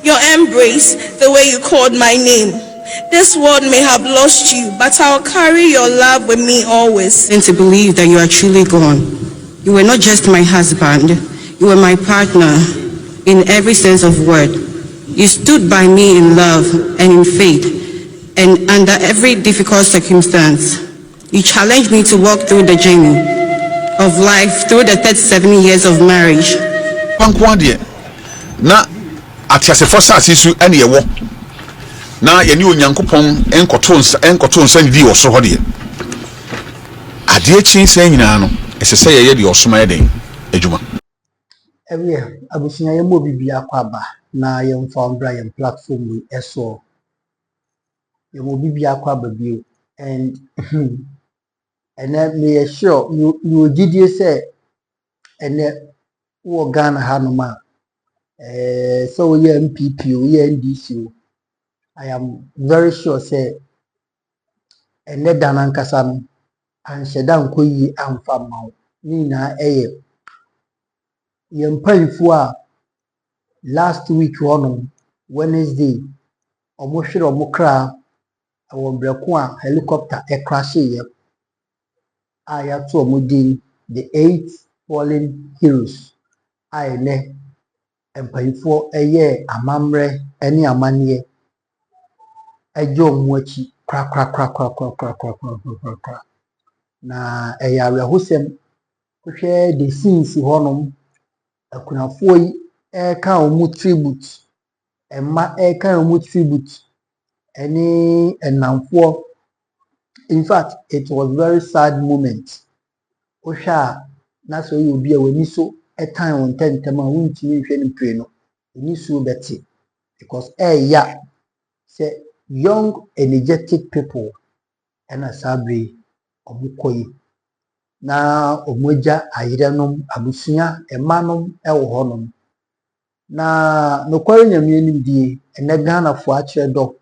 your embrace, the way you called my name. This world may have lost you, but I'll carry your love with me always. And to believe that you are truly gone. You were not just my husband, you were my partner in every sense of word. You stood by me in love and in faith, and under every difficult circumstance. You challenged me to walk through the journey of life through the 37 years of marriage. Na atiase fosa asisu ene yewo na ye ni onyankopon enkoto nsa ndi wo so hode ade chin san nyina no esese ye de osoma ye den adwuma ewe abusunya ye mo bibia kwaba na ye mfounder ye platform we eso ye mo bibia kwaba bio and me sure you did say and wo Ghana hanoma so we MPP we NDC I am very sure say and let danan kasam and shedan ko yi amfa mawo ni na eye yempanfo a last week on Wednesday omohwere omokra awon breko a helicopter e crash ye aya to omodin the 8 fallen heroes ne empanfo eye amamre ene amanie ejo muachi kra na eyawe hosem hwehwe the scenes honom akunafo yi ka omu tribute emma ka omu tribute any enamfo. In fact it was very sad moment osha na so you be wani so a time on tentama wuntimi hwe ni pre no ni so beti because ya say young energetic people and asabre omukoyi na omoja ayirenom abusunya emanom ewo honom na nokware nyame nim die ene Ghana fo a kire do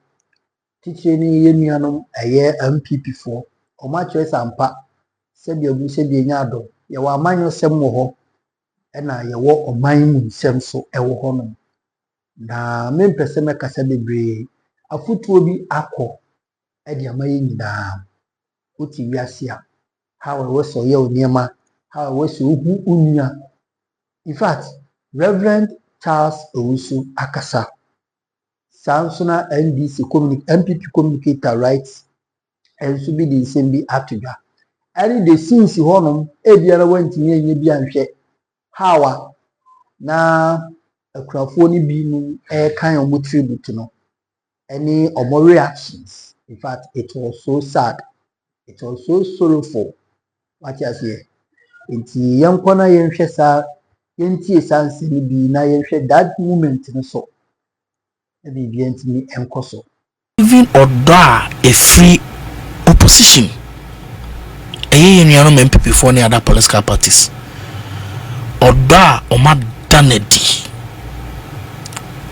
titire ni yenuanom eye MPP fo oma kire sampa sebi abu sebi nya do ye wa amanyo sem wo ho na ye wo oman mu nsem so ewo honom na mempese mekasa bebre afutuo bi akọ edi amaye nyina oti wiase a how we so ye oniema how we so hu unya. In fact Reverend Charles Owusu akasa Sansona NDC MPP communicator rights and so be the same be atuga any the scenes honom ebiara wantimi enye bi anhwe how na akrafo ni bi nu kan omo tribute no any omo reactions. In fact it was so sad, it was so sorrowful. What you say nti yankona yenhwe sa yentie sanse ni bi na yenhwe that moment no so e bi ntimi enkoso even oda a free opposition yenuanom MPP for any other political parties oda oma danedi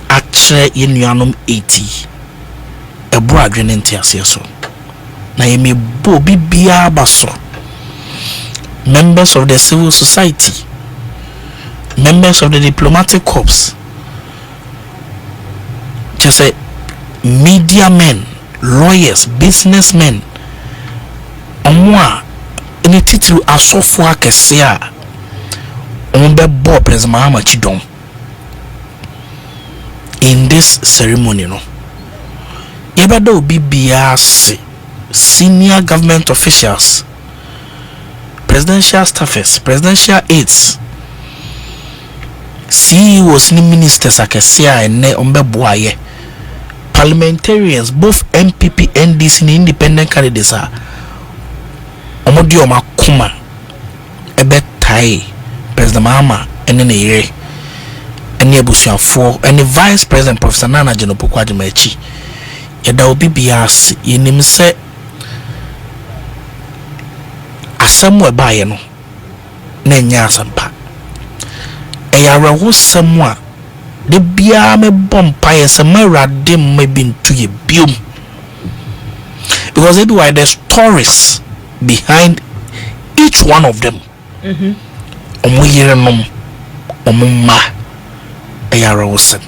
akre yenuanom 80 ebro adwene ntiase so na yemi bo bibia baso members of the civil society, members of the diplomatic corps, just say media men, lawyers, businessmen, omwa any title asofo akese a ombe bo President Mahama Chidom in this ceremony no yebada obi biase senior government officials, presidential staffers, presidential aides, CEOs ni ministers akesia ene ombe boaye, parliamentarians both MPP NDC ni independent candidates a omodi omakuma ebe tai President Mahama ene ne yere ene abusuafo ene vice president Professor Nana Jenopoko Ademachi yeda obi bias yenim se asamu ebaye no na nya asampa eyara wo samwa de bia me bompa yesema rade mabintu ye biom because everywhere there's stories behind each one of them. Omo yire nom omo ma eyara wo sem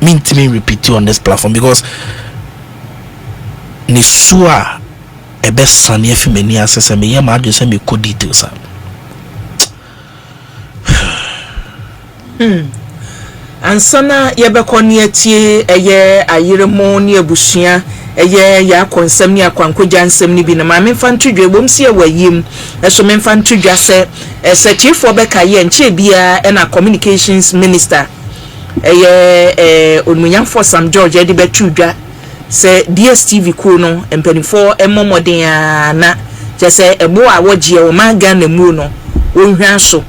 mean to me repeat you on this platform because Nisua a best son if many assess me yama just send me code details. Ansana yebekɔ ne atie ɛyɛ ayeremo ne abusua ɛyɛ ya konsɛm ne akwankogya nsɛm ne bi na ma memfa ntodwe bom sie wayim ɛso memfa ntodwa sɛ ɛsɛtiefo bɛka yɛ nche bia ɛna communications minister ɛyɛ onmunyamfo Sam George ɛde bɛtudwa sɛ DSTV ko no mpanifo ɛmɔmɔden na kyɛ sɛ ɛbo a wɔgye o ma Ghana mu no onhwan so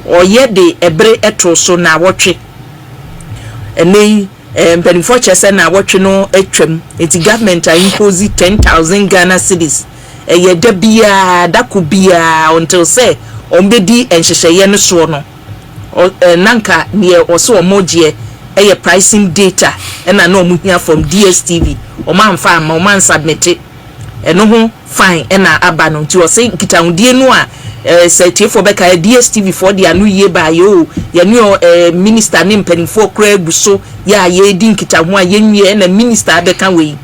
oye de ebre eto so na wotwe ene mpanifo chese na wotwe no atwam enti government impose 10,000 Ghana cedis eye da bia dako bia until say ombedi enhyehyeye no so no nanka ne oso omogie eye pricing data ena na omuhia from DSTV omanfa ama oman submit eno ho fine ena aba no nti o say nkitahudie no a sɛtiefo bɛka DSTV for the anu ye ba yo ye no minister ne mpanifo kra buso ya ye di nkitaho a ye nwie na minister bɛka we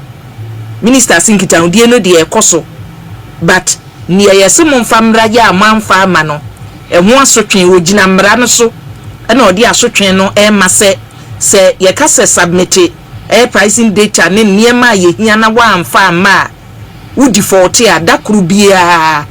minister sin nkitahudie no de ekoso but ne yɛse momfa mra ya amanfa ama no ɛho asotwen ogina mra no so ɛna ɔde asotwen no ma sɛ ye ka sɛ submit pricing data ne niema ye hia na wa amfa ama wo default a dakuru bia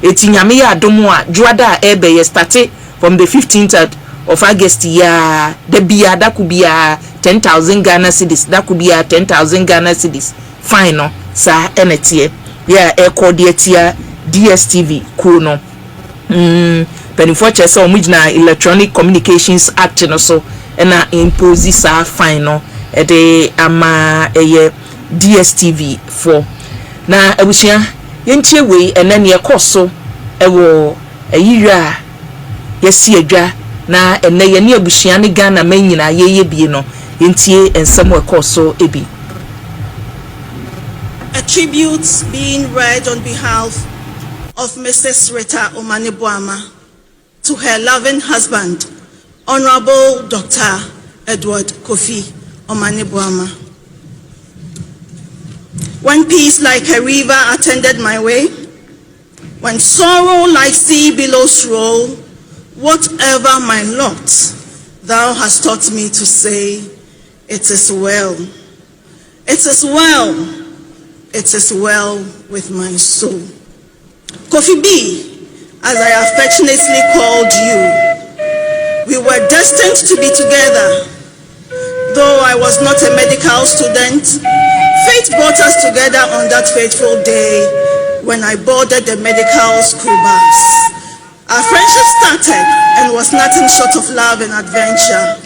eti nyame ya adomo a juada ebe ye start from the 15th of August ya da bia daku bia 10,000 Ghana cedis daku bia 10,000 Ghana cedis fine no sa enetie ya etia DSTV cool no penifo chese omugina Electronic Communications Act no so na impose sa fine no ede ama eye DSTV for na abusia yentie we enen ye koso ewo ayira yesi adwa na enne ye ne abusia ne Ghana man nyina ye bie no yentie ensem we koso ebi. A tribute being read on behalf of Mrs. Rita Omanibuama to her loving husband, Honorable Dr. Edward Kofi Omanibuama. When peace like a river attended my way, when sorrow like sea billows roll, whatever my lot, thou hast taught me to say, it is well. It is well. It is well with my soul. Kofi B, as I affectionately called you, we were destined to be together. Though I was not a medical student, fate brought us together on that fateful day when I boarded the medical school bus. Our friendship started and was nothing short of love and adventure.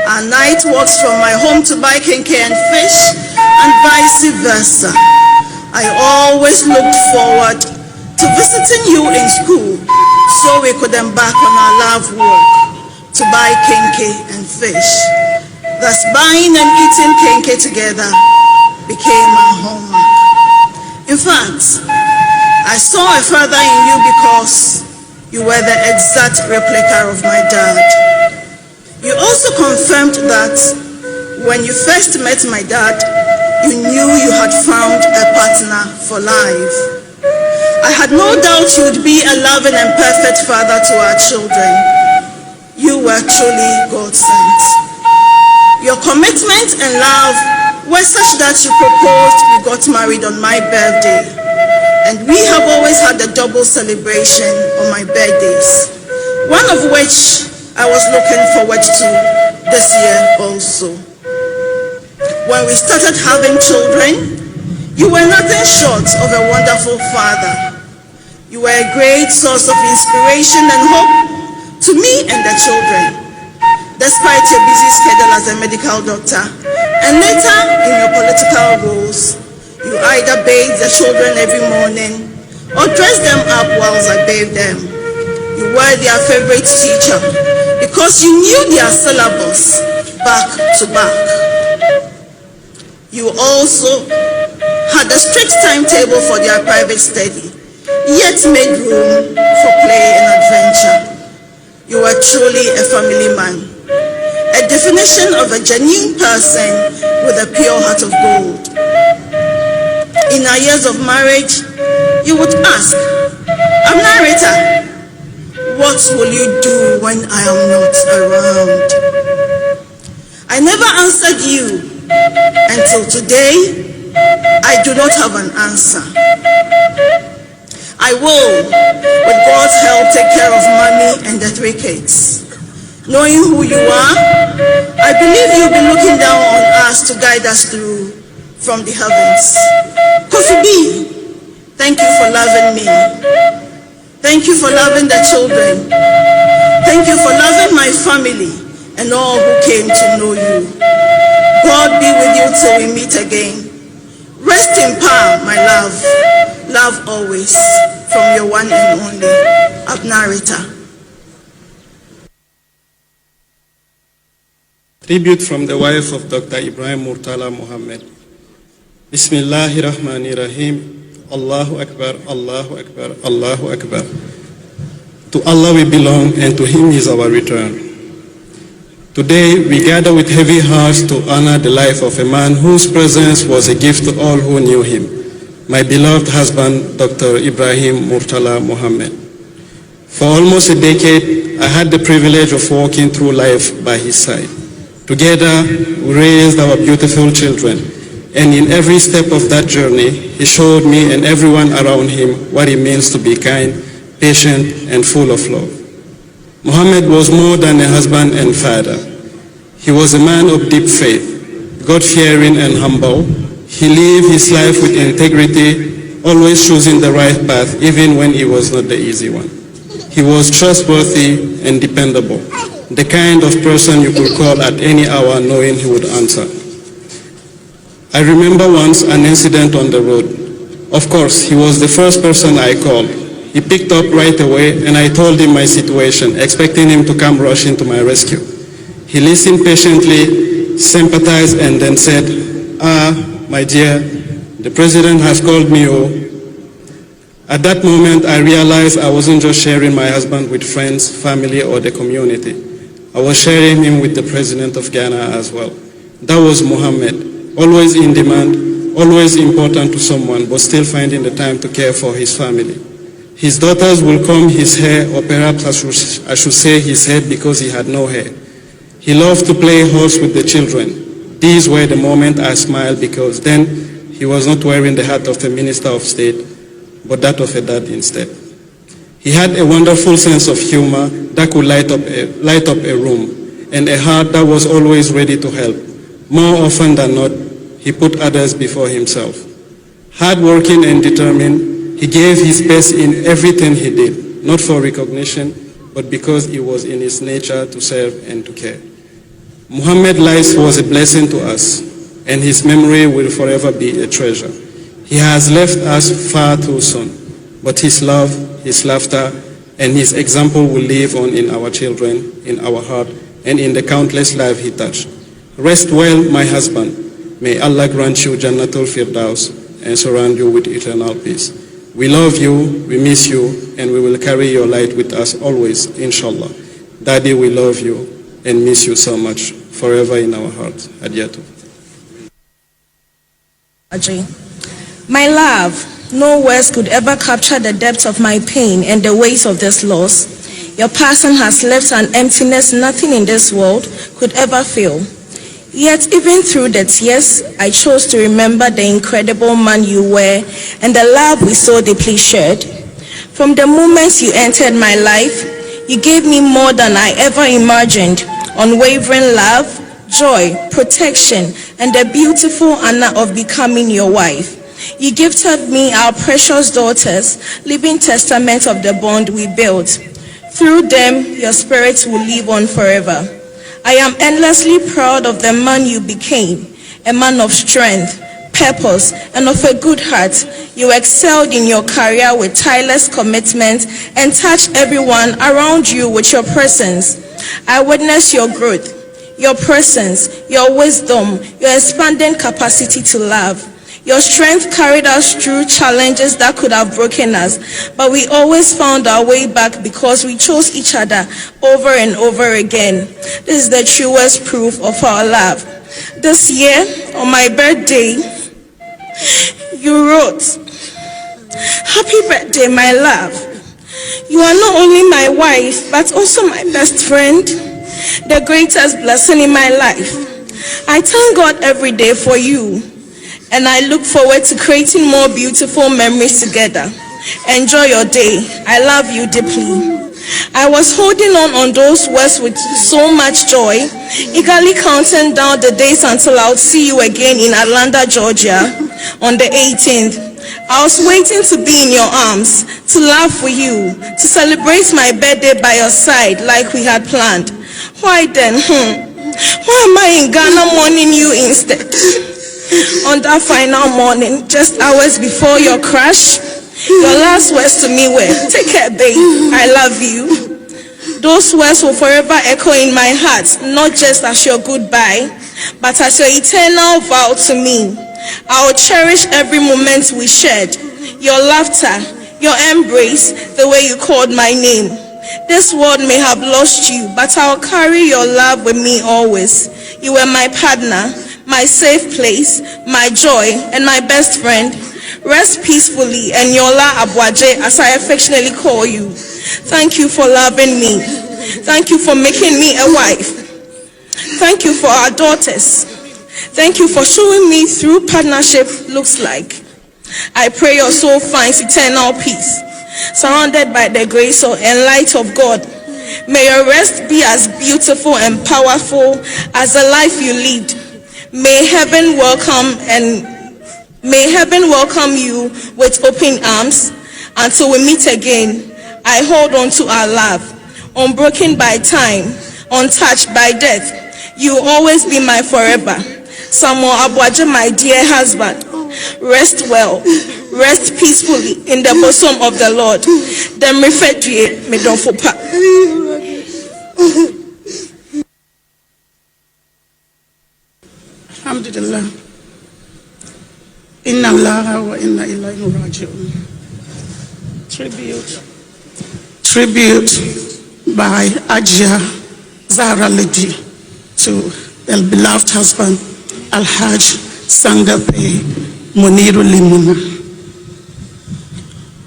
Our night walks from my home to buy kenkey and fish and vice versa. I always looked forward to visiting you in school so we could embark on our love work to buy kenkey and fish. Thus, buying and eating kenkey together became our homework. In fact, I saw a father in you because you were the exact replica of my dad. You also confirmed that when you first met my dad, you knew you had found a partner for life. I had no doubt you would be a loving and perfect father to our children. You were truly God sent. Your commitment and love were such that you proposed we got married on my birthday, and we have always had a double celebration on my birthdays, one of which I was looking forward to this year also. When we started having children, you were nothing short of a wonderful father. You were a great source of inspiration and hope to me and the children. Despite your busy schedule as a medical doctor, and later in your political roles, you either bathe the children every morning or dress them up whilst I bathe them. You were their favorite teacher because you knew their syllabus back to back. You also had a strict timetable for their private study, yet made room for play and adventure. You were truly a family man. definition of a genuine person with a pure heart of gold. In our years of marriage, you would ask, Amnarita, what will you do when I am not around? I never answered you until today. I do not have an answer. I will, with God's help, take care of mommy and the 3 kids. Knowing who you are, I believe you'll be looking down on us to guide us through from the heavens. Kofi, thank you for loving me. Thank you for loving the children. Thank you for loving my family and all who came to know you. God be with you till we meet again. Rest in power, my love. Love always, from your one and only, Abnarita. Tribute from the wife of Dr. Ibrahim Murtala Muhammad. Bismillahir Rahmanir Rahim. Allahu Akbar, Allahu Akbar, Allahu Akbar. To Allah we belong, and to Him is our return. Today we gather with heavy hearts to honor the life of a man whose presence was a gift to all who knew him, my beloved husband, Dr. Ibrahim Murtala Muhammad. For almost a decade, I had the privilege of walking through life by his side. Together, we raised our beautiful children, and in every step of that journey, he showed me and everyone around him what it means to be kind, patient, and full of love. Muhammad was more than a husband and father. He was a man of deep faith, God-fearing and humble. He lived his life with integrity, always choosing the right path, even when it was not the easy one. He was trustworthy and dependable, the kind of person you could call at any hour knowing he would answer. I remember once an incident on the road. Of course, he was the first person I called. He picked up right away, and I told him my situation, expecting him to come rushing to my rescue. He listened patiently, sympathized, and then said, my dear, the president has called me. At that moment, I realized I wasn't just sharing my husband with friends, family, or the community. I was sharing him with the president of Ghana as well. That was Muhammad, always in demand, always important to someone, but still finding the time to care for his family. His daughters will comb his hair, or perhaps I should say his head, because he had no hair. He loved to play horse with the children. These were the moments I smiled, because then he was not wearing the hat of a minister of state, but that of a dad instead. He had a wonderful sense of humor that could light up a room, and a heart that was always ready to help. More often than not, he put others before himself. Hardworking and determined, he gave his best in everything he did, not for recognition, but because it was in his nature to serve and to care. Muhammad's life was a blessing to us, and his memory will forever be a treasure. He has left us far too soon, but his love, his laughter, and his example will live on in our children, in our heart, and in the countless lives he touched. Rest well, my husband. May Allah grant you Jannatul Firdaus and surround you with eternal peace. We love you, we miss you, and we will carry your light with us always, inshallah. Daddy, we love you and miss you so much, forever in our hearts. Adiatu. My love, no words could ever capture the depth of my pain and the weight of this loss. Your passing has left an emptiness nothing in this world could ever fill. Yet even through the tears, I chose to remember the incredible man you were and the love we so deeply shared. From the moment you entered my life, you gave me more than I ever imagined: unwavering love, joy, protection, and the beautiful honor of becoming your wife. You gifted me our precious daughters, living testament of the bond we built. Through them, your spirit will live on forever. I am endlessly proud of the man you became, a man of strength, purpose, and of a good heart. You excelled in your career with tireless commitment and touched everyone around you with your presence. I witnessed your growth, your presence, your wisdom, your expanding capacity to love. Your strength carried us through challenges that could have broken us, but we always found our way back because we chose each other over and over again. This is the truest proof of our love. This year, on my birthday, you wrote, "Happy birthday, my love. You are not only my wife, but also my best friend, the greatest blessing in my life. I thank God every day for you, and I look forward to creating more beautiful memories together. Enjoy your day. I love you deeply." I was holding on those words with so much joy, eagerly counting down the days until I would see you again in Atlanta, Georgia on the 18th. I was waiting to be in your arms, to laugh with you, to celebrate my birthday by your side like we had planned. Why then? Why am I in Ghana mourning you instead? On that final morning, just hours before your crash, your last words to me were, "Take care, babe. I love you." Those words will forever echo in my heart, not just as your goodbye, but as your eternal vow to me. I will cherish every moment we shared, your laughter, your embrace, the way you called my name. This world may have lost you, but I'll carry your love with me always. You were my partner, my safe place, my joy, and my best friend. Rest peacefully, Enyola Abwaje, as I affectionately call you. Thank you for loving me. Thank you for making me a wife. Thank you for our daughters. Thank you for showing me through partnership looks like. I pray your soul finds eternal peace, surrounded by the grace and light of God. May your rest be as beautiful and powerful as the life you lived. May heaven welcome you with open arms. Until we meet again, I hold on to our love, unbroken by time, untouched by death. You will always be my forever. Samuel Abwaje, my dear husband, rest well, rest peacefully in the bosom of the Lord. Dem refedue me don fopa. Alhamdulillah. Inna Allah wa inna ilayhi raji'un. Tribute by Ajia Zahra Lady to the beloved husband Al-Hajj Sangape Muniru Limuna.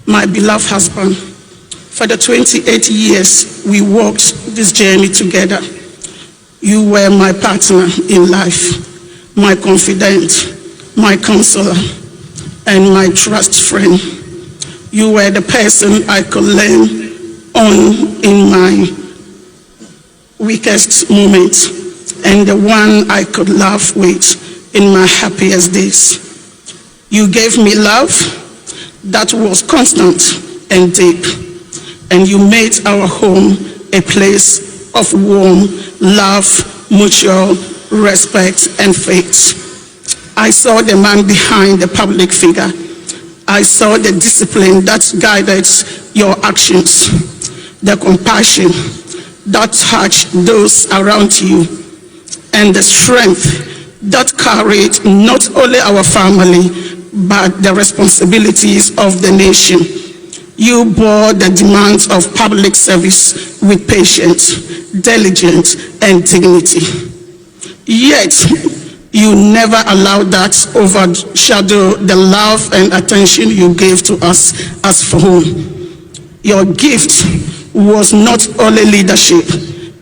My beloved husband, for the 28 years we walked this journey together, you were my partner in life, my confidant, my counselor, and my trust friend. You were the person I could lean on in my weakest moments, and the one I could laugh with in my happiest days. You gave me love that was constant and deep, and you made our home a place of warm love, mutual respect, and faith. I saw the man behind the public figure. I saw the discipline that guided your actions, the compassion that touched those around you, and the strength that carried not only our family, but the responsibilities of the nation. You bore the demands of public service with patience, diligence, and dignity. Yet, you never allowed that overshadow the love and attention you gave to us as for home. Your gift was not only leadership,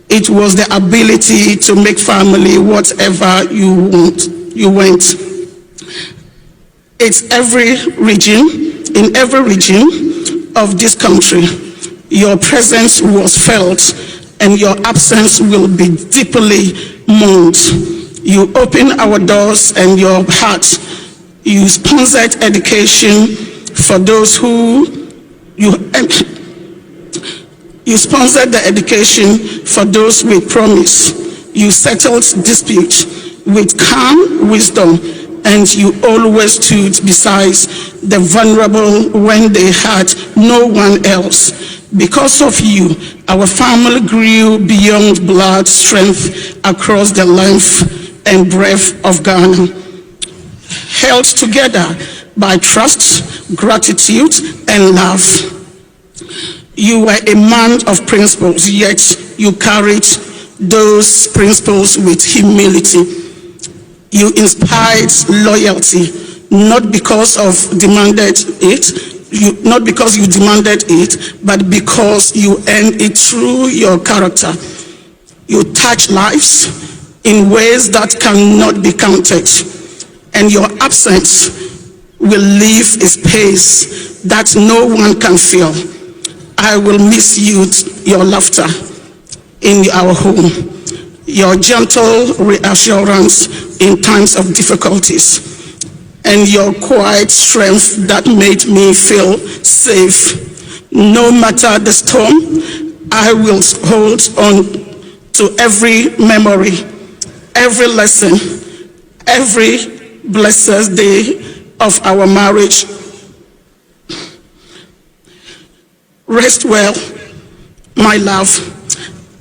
it was the ability to make family whatever you want. In every region of this country, your presence was felt and your absence will be deeply mourned. You opened our doors and your heart. You sponsored education for those who you sponsored the education for those with promise. You settled disputes with calm wisdom, and you always stood beside the vulnerable when they had no one else. Because of you, our family grew beyond blood strength across the length and breadth of Ghana. held together by trust, gratitude, and love. You were a man of principles, yet you carried those principles with humility. You inspired loyalty, not because you demanded it, but because you earned it through your character. You touch lives in ways that cannot be counted, and your absence will leave a space that no one can fill. I will miss you, your laughter in our home, your gentle reassurance in times of difficulties, and your quiet strength that made me feel safe. No matter the storm, I will hold on to every memory, every lesson, every blessed day of our marriage. Rest well, my love.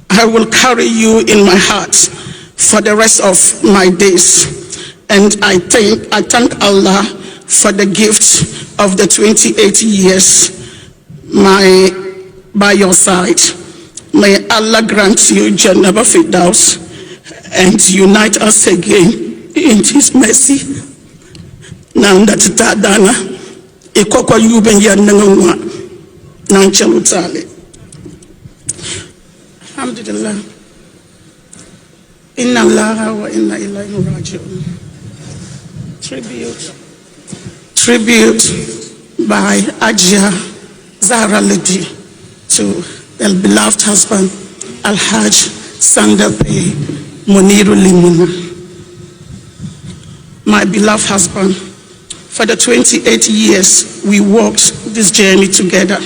I will carry you in my heart for the rest of my days. And I thank Allah for the gift of the 28 years by your side. May Allah grant you Jannah Firdaus and unite us again in His mercy. Nanda tadana ikokwa yuben ya nangwa nanchelu tale. Alhamdulillah. Inna Allah wa inna ilayhi raji'un. Tribute by Ajia Zahra Lady to the beloved husband Al-Hajj Sandape Muniru Limuna. My beloved husband, for the 28 years we walked this journey together.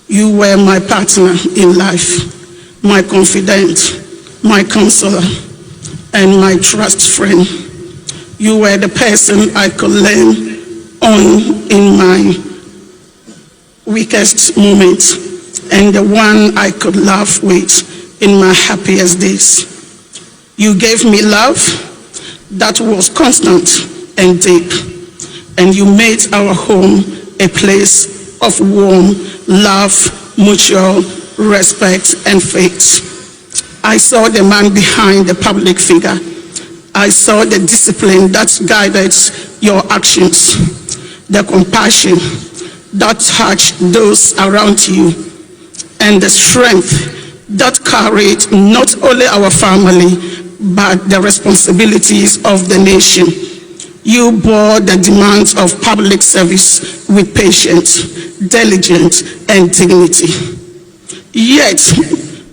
You were my partner in life, my confidant, my counselor, and my trust friend. You were the person I could lean on in my weakest moments, and the one I could laugh with in my happiest days. You gave me love that was constant and deep, and you made our home a place of warm love, mutual respect, and faith. I saw the man behind the public figure. I saw the discipline that guided your actions, the compassion that touched those around you, and the strength that carried not only our family, but the responsibilities of the nation. You bore the demands of public service with patience, diligence, and dignity. Yet,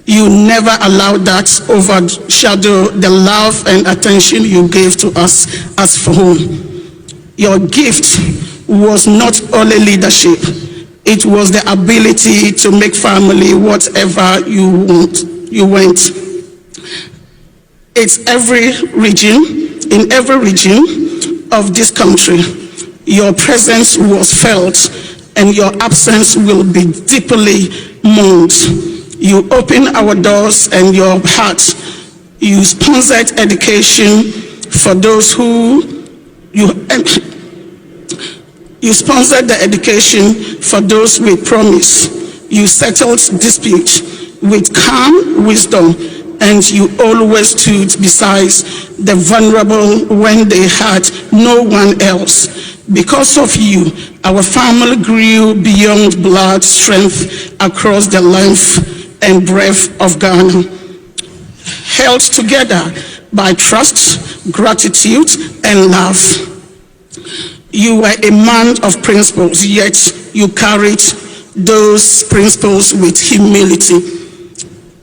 you never allowed that overshadow the love and attention you gave to us as home. Your gift was not only leadership, it was the ability to make family whatever you want. In every region of this country, your presence was felt and your absence will be deeply mourned. You opened our doors and your heart. You sponsored education for those you sponsored the education for those with promise. You settled disputes with calm wisdom, and you always stood beside the vulnerable when they had no one else. Because of you, our family grew beyond blood strength across the length and breadth of Ghana, held together by trust, gratitude, and love. You were a man of principles, yet you carried those principles with humility.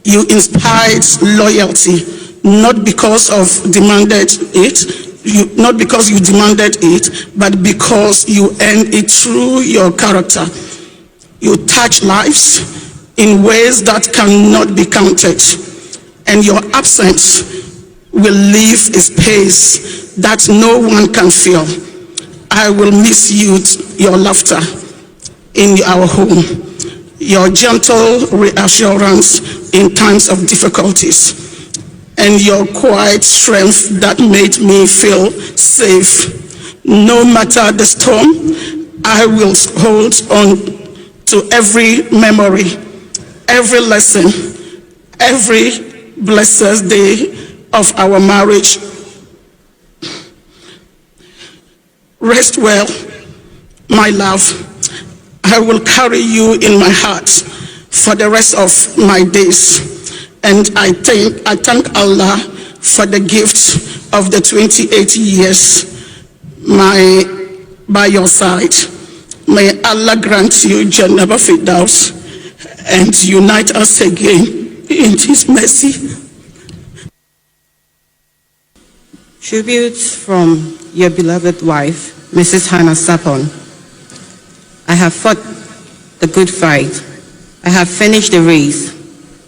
You inspired loyalty, not because you demanded it, but because you earned it through your character. You touch lives in ways that cannot be counted, and your absence will leave a space that no one can fill. I will miss you, your laughter in our home, your gentle reassurance in times of difficulties, and your quiet strength that made me feel safe. No matter the storm, I will hold on to every memory, every lesson, every blessed day of our marriage. Rest well, my love. I will carry you in my heart for the rest of my days. And I thank Allah for the gift of the 28 years by your side. May Allah grant you Jannah Firdaus and unite us again in His mercy. Tribute from your beloved wife, Mrs. Hannah Sapon. I have fought the good fight. I have finished the race.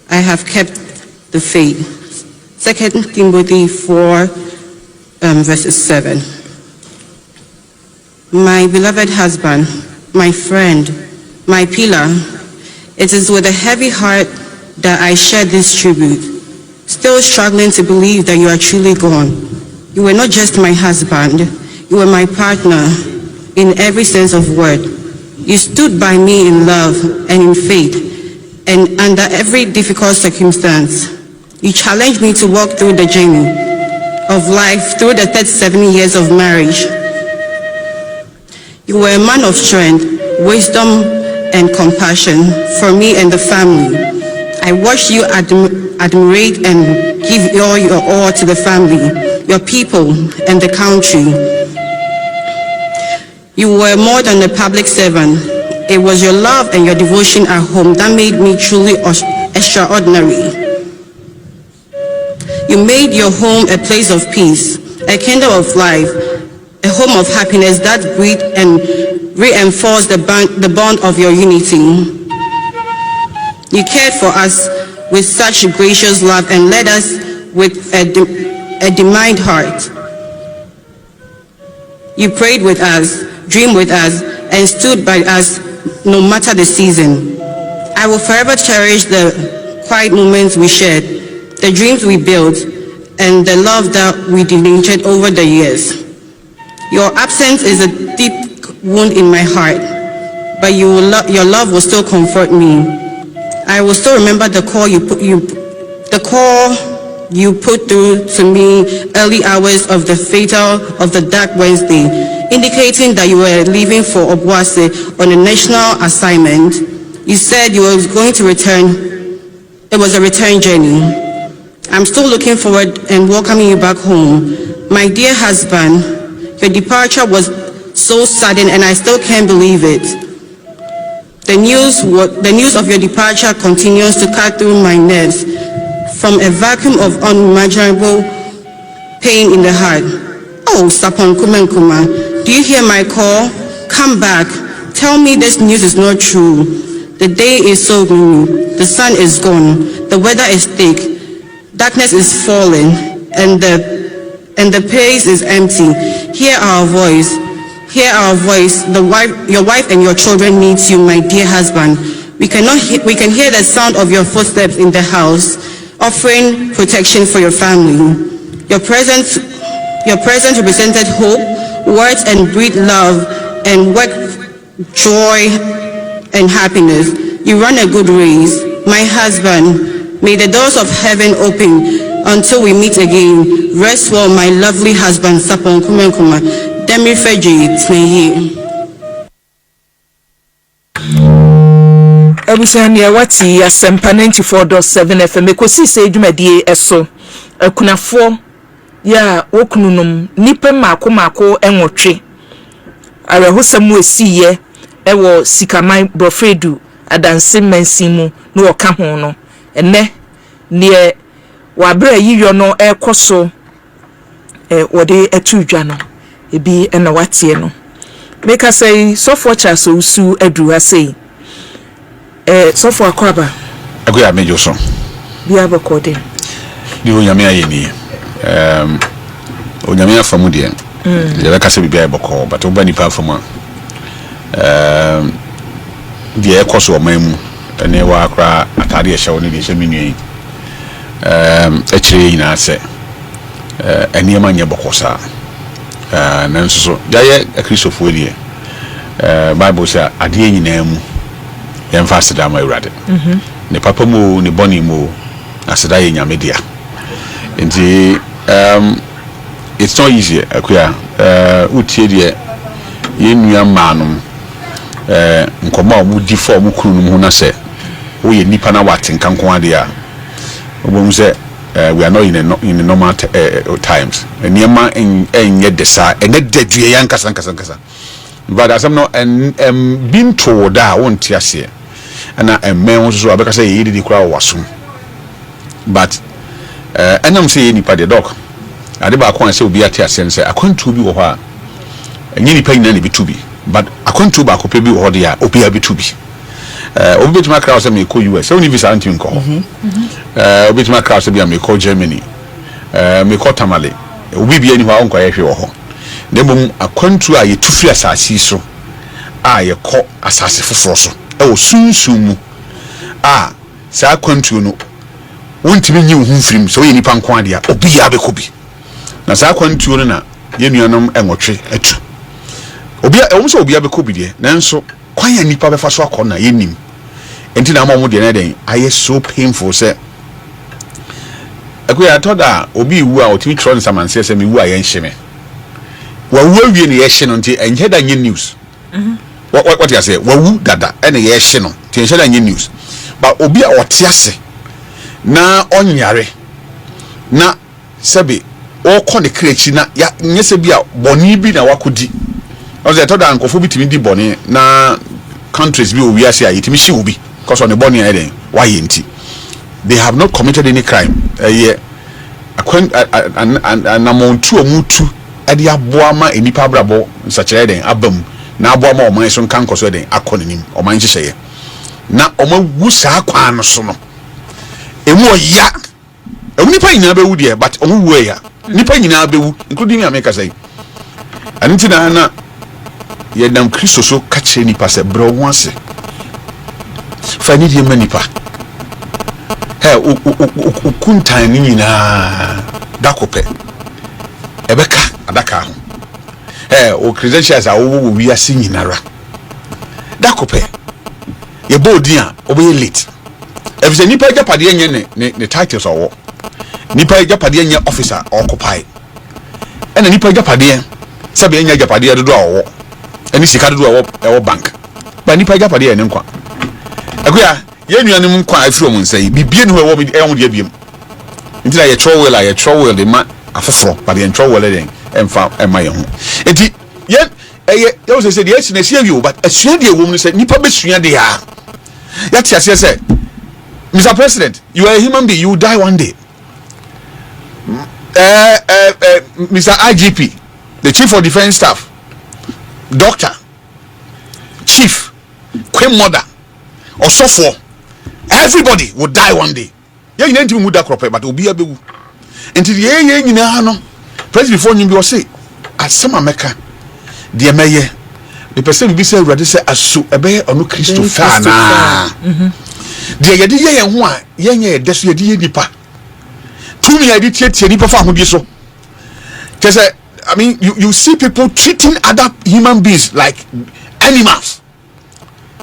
I have kept the faith. 2 Timothy 4, verses 7. My beloved husband, my friend, my pillar, it is with a heavy heart that I share this tribute, still struggling to believe that you are truly gone. You were not just my husband, you were my partner in every sense of word. You stood by me in love and in faith, and under every difficult circumstance. You challenged me to walk through the journey of life through the 37 years of marriage. You were a man of strength, wisdom, and compassion for me and the family. I watched you admirate and give all your all to the family, your people, and the country. You were more than a public servant. It was your love and your devotion at home that made me truly extraordinary. You made your home a place of peace, a kingdom of life, a home of happiness that breathed and reinforced the bond of your unity. You cared for us with such gracious love and led us with a determined heart. You prayed with us, dreamed with us, and stood by us no matter the season. I will forever cherish the quiet moments we shared, the dreams we built, and the love that we delineated over the years. Your absence is a deep wound in my heart, but your love will still comfort me. I will still remember the call you put through to me early hours of the dark Wednesday, indicating that you were leaving for Obuasi on a national assignment. You said you were going to return. It was a return journey. I'm still looking forward and welcoming you back home. My dear husband, your departure was so sudden and I still can't believe it. The news of your departure continues to cut through my nerves from a vacuum of unimaginable pain in the heart. Oh, Sapon Kumenkuma, do you hear my call? Come back. Tell me this news is not true. The day is so gloomy. The sun is gone. The weather is thick. Darkness is falling, and the place is empty. Hear our voice. Hear our voice. Your wife and your children need you, my dear husband. We can hear the sound of your footsteps in the house, offering protection for your family. Your presence represented hope, words and breathe love, and work joy and happiness. You run a good race, my husband. May the doors of heaven open until we meet again. Rest well, my lovely husband, Sapon Kumenkuma. Demi Feji Tneye. Abusania wati Asempa 94.7 FM ekosi se dwumadie eso akunafo ya wokununum nipa mako enwotwe arahosam esiye ewo sikaman brofredu adanse mansimu no oka ho no ene ne wabra yiyo no ekoso wode etudwa no ebi ena watie no make us say so for chas osu adru ha say so for akwaba agoya mejo so bia bakode di onyame ayeni onyame afamu de ya beka se bibia eboko but oba nipa afamu di ekoso omamu ene wa akra atade ehye woni de ehye menui echire yina se eniema nye bokosa nanso so yaye Christopher die Bible say ade nyina mu yemfa aseda ma Awurade ne papa mu ne boni mu aseda ye nyame dia nti it's not easy akuya utie die yenua manum nkoma mu di for mu kunu mu na se wo ye nipa na watenka nko ade a obom se we are not in a normal times niema enye desa ene dadue yankasa nkasa but as I'm not being told that won't ase na emmen so abeka say ye di kura wasum but enam say nipa de doc ade ba kon say obi ate ase say akwantu bi wo ho a enye nipa nyina ne bitubi but akwantu ba ko pe bi wo ho de a obi a bitubi obi betuma crowd say me ko US so ni visa anti nko obi betuma crowd say be me ko Germany me ko Tamale obi bi ani ho anko ye hwe wo ho nebum akwantu a ye tufi asasi so a ye ko asase foforo so e wo sunsun mu a sa akwantu no wontimi nyi wo mfirim so ye nipa nko ade a obi ya be ko bi na sa akwantu no na ye nuanom enwotwe atu obi a wo so obi ya be ko bi de nanso kwan ya nipa be fa so akona ye nim enti na ma mo de na den aye so painful say akuya toda obi wu a otimi tron samanse se me wu a ye nhime wa wu awie ne ye hye no nti enye da nye news what you say wa wu dada ene ye hye no nti enye da nye news but obi a ote ase na onyare na sebe o ko ne krechi na ya nyese bi a boni bi na wakodi o ze toda ankofo bi timi di boni na countries bi owi ase a yitimi hye obi because on the boni eden why enti they have not committed any crime and amontu omutu ade aboama enipa brabo nsakire den abam na aboama oman so nkan koso den akonenim oman hyehye na omawu saa kwan no so no emu oya nipa nyina bewu de but omu wu ya nipa nyina bewu including me America say anti na yedam Kristo so ka kire nipa se bro ho ase fa ni de manipa kuntan ni nyina dakope ebeka adaka ho o credentials a wo wi ase nyinara dakope ye bodin a obeye late efise nipa japade nye ne titles owo nipa japade nye officer occupy ena nipa japade sabe nya japade dodo owo eni sika dodo owo bank ba nipa japade ne nkwa akuya ye nuanem nkwa afiro mu nsai bibie ne ho ewo de abiem nti na ye trowel de ma afoforo ba de trowel den emfa ema ye ho enti ye wo say de ye na sie wi but asua de ewo mu say nipa besua de ya ya ti ase say Mr. President, you are a human being, you will die one day. Mr. IGP, the Chief of Defense Staff, Doctor, Chief, Queen Mother, or so forth, everybody will die one day. Yeah, you need to move that crop, but will be a big. Until the no, press before you will say, as some America, the mayor, the person will be said, rather say, as so a bear or no Christopher. De yedi ye ho a yenye deso yedi ye nipa tumi yedi tie nipa fa hodi so because I mean you see people treating other human beings like animals.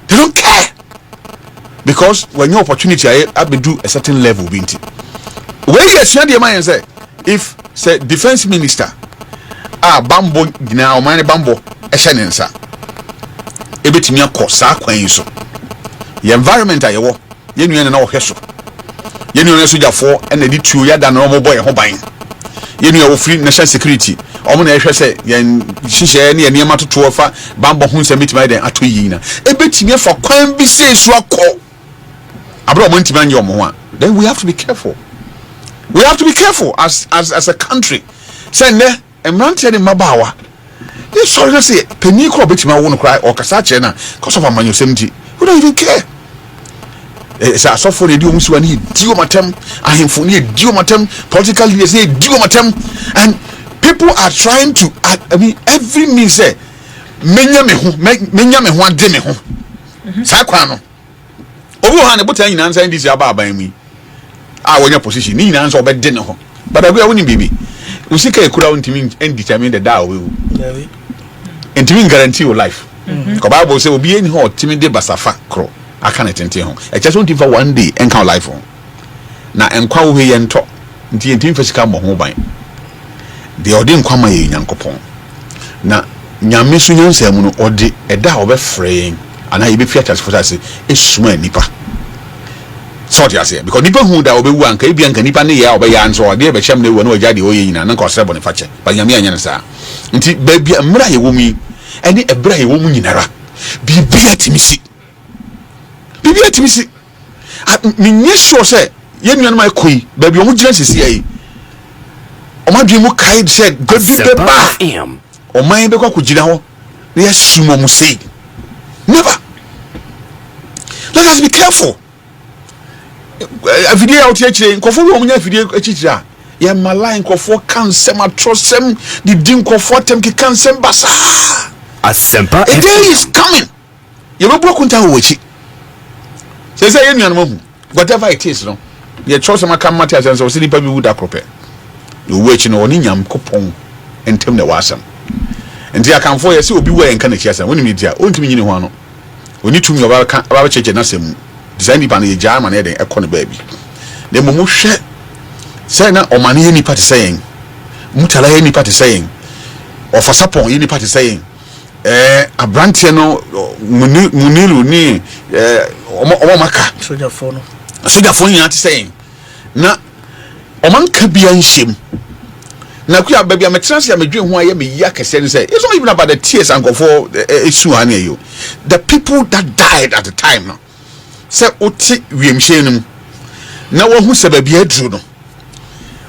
They don't care because when your opportunity I be do a certain level binti where you see the man say if say defense minister bambo gina o man bambo ehyenensa ebetimi akọ saa kwan so the environment ayewo ye nuane na ohweso ye nuane sojafo na di tuo ya da na omo boy ho ban ye nuane wo free national security omo na ehwe se ye hihye ne ye matoto fa bambo hu nsem bitima den ato yi na ebetimi fa kwan bi se su akọ abro omo ntimi anye omo ho a then we have to be careful as a country say ne emrante ne mabawa you sorry na say peni ko betima wo no cry or kasa che na cause of amanyo semti we don't even care. Sa so for the dio musu ani dio matem ahemfo ne dio matem political leaders ne dio matem and people are trying to I mean every means say menya me ho ade me ho sa kwa no obi ho na botan nyina nsan NDC aba aban mi wonya position ni nyina nsan obede ne ho but agu woni bibi usika ekura untimi determine the day we ntimi guarantee your life ko Bible say obi eni ho timi de basafa kro aka na tente ho e cheso ntifa one day enka life ho na enkwa wo ye nto nti ntimi fasika mo ho ban de odi nkwa ma ye nyankopon na nyame so nyansa mu no odi eda obe free ana ye be fiata for say esuma nipa so dia say because nipa hu da obe wu anka e bia anka nipa ne ye obe ya nso ode e be hyem ne wo na oja de oye nyina na nka osebo ne fache ba nyame anya ne sa nti ba bia mra ye wo mi eni ebra ye wo mu nyinara bibia timisi minye sure say ye nuan mai koi ba bia omu gina sisi ai omadwe mu kai said godde ba o man be kwa kugina ho na yasumo mu say never. Let us be careful. Afidie out here nkofo wo munya afidie achichira ya malai nkofo kansem atrosem di nkofo tem ki kansem basa asempa a day is coming you will block unta wo chi say you nuan mahu whatever it is no ye trosem aka mate asen so nipa bi wuda krope no wo chi no oni nyam kopon entem na wasam enti akanfo ye se obi wo enka na chi asen woni media ontimi nyini ho ano oni tumi oba cheche na sem design nipa na ye jama na eden ekɔ ne baabi na momu hwɛ sɛ na ɔmane ye nipa te sɛyen mutala ye nipa te sɛyen ɔfasapɔn ye nipa te sɛyen abrante no munilu ni ɔmo maka soja fo nyina te sɛyen na ɔmanka bia nhyem na kuya baabi ametrans amedwe ho aye me ya kese ne say it's not even about the tears and go for issue ane you the people that died at the time no say oti wiemhye num na wo hu sababi aduru no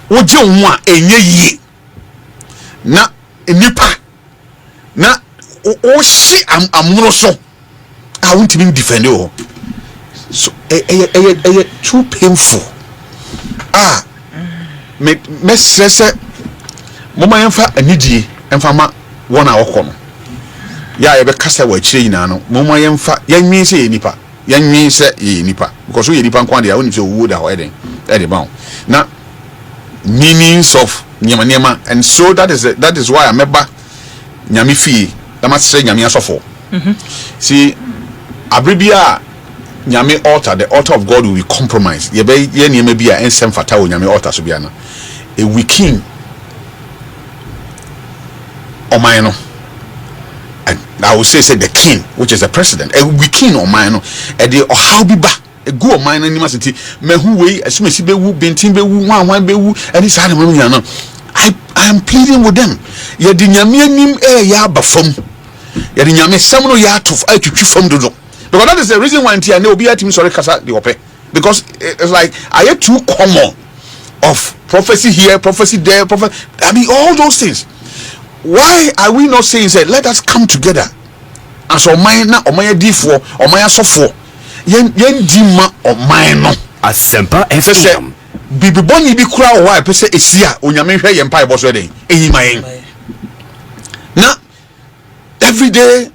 wo je ho a enye yie na nipa na o shi amuro so a won't even defend you so too painful me stress mama yemfa anidie emfa ma wona wokɔ no ya ye be kasa wa chire nyina no mama yemfa yanwi se ye nipa yanwi se ye nipa because ye nipa nkwa dia woni se wo da ho eden bound na meanings of nyama and so that is why I remember nyame fie da ma sere nyame asofo see abribia nyame altar the altar of God will be compromised ye be ye nyama bia ensem fata wo nyame altar so bia na a wiking Omaino, and I will say the king, which is the president, a we king Omaino, and the how be back a go mine animosity, me who way as soon as he be woo, bintin be woo, one be woo, and his other women. I am pleading with them. Ye dinyamianim ya bafum, ye dinyame samuno ya to from the door. Because that is the reason why I know be at him sorry kasa the ope. Because it's like I had too common of prophecy here, prophecy there, prophecy. I mean all those things. Why are we not saying that let us come together as Omayana Difo Omaya Sofo Yen Dima Omayano Asempa FM Bibi Boni be crowd why per se Esia Unyame Empire was wedding now every day